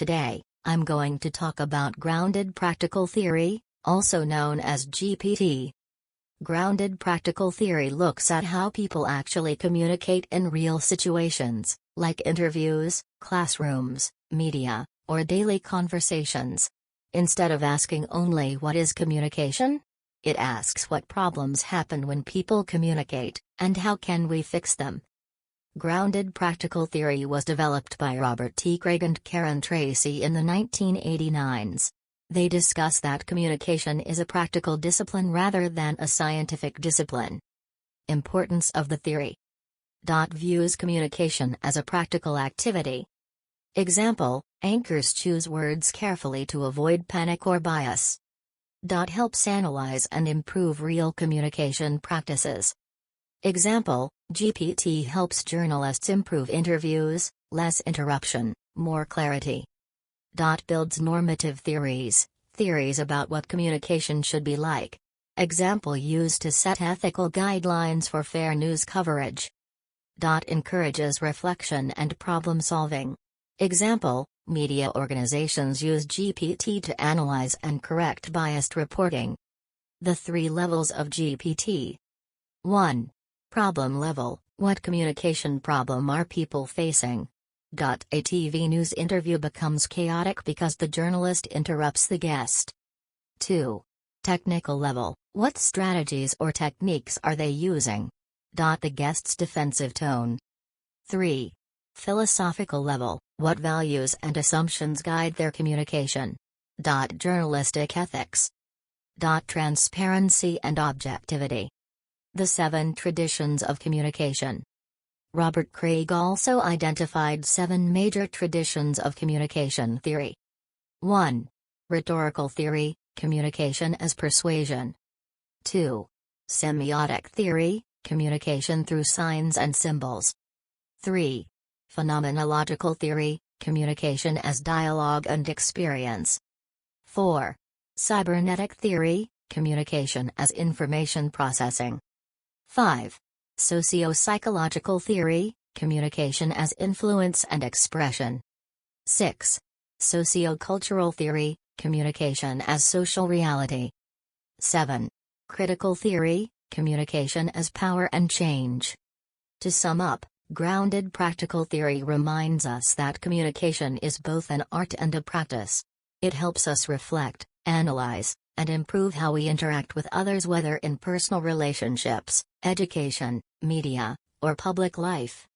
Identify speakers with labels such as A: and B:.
A: Today, I'm going to talk about grounded practical theory, also known as GPT. Grounded practical theory looks at how people actually communicate in real situations, like interviews, classrooms, media, or daily conversations. Instead of asking only what is communication, it asks what problems happen when people communicate, and how can we fix them. Grounded practical theory was developed by Robert T. Craig and Karen Tracy in the 1989s. They discuss that communication is a practical discipline rather than a scientific discipline. Importance of the theory. Views communication as a practical activity. Example, anchors choose words carefully to avoid panic or bias. Helps analyze and improve real communication practices. Example, GPT helps journalists improve interviews, less interruption, more clarity. Builds normative theories, theories about what communication should be like. Example used to set ethical guidelines for fair news coverage. Encourages reflection and problem solving. Example, media organizations use GPT to analyze and correct biased reporting. The 3 levels of GPT. 1. Problem level, what communication problem are people facing? A TV news interview becomes chaotic because the journalist interrupts the guest. 2. Technical level, what strategies or techniques are they using? The guest's defensive tone. 3. Philosophical level, what values and assumptions guide their communication? Journalistic ethics. Transparency and objectivity. The 7 traditions of communication. Robert Craig also identified 7 major traditions of communication theory. 1. Rhetorical theory, communication as persuasion. 2. Semiotic theory, communication through signs and symbols. 3. Phenomenological theory, communication as dialogue and experience. 4. Cybernetic theory, communication as information processing. 5. Socio-psychological theory, communication as influence and expression. 6. Sociocultural theory, communication as social reality. 7. Critical theory, communication as power and change. To sum up, grounded practical theory reminds us that communication is both an art and a practice. It helps us reflect, analyze, and improve how we interact with others, whether in personal relationships, education, media, or public life.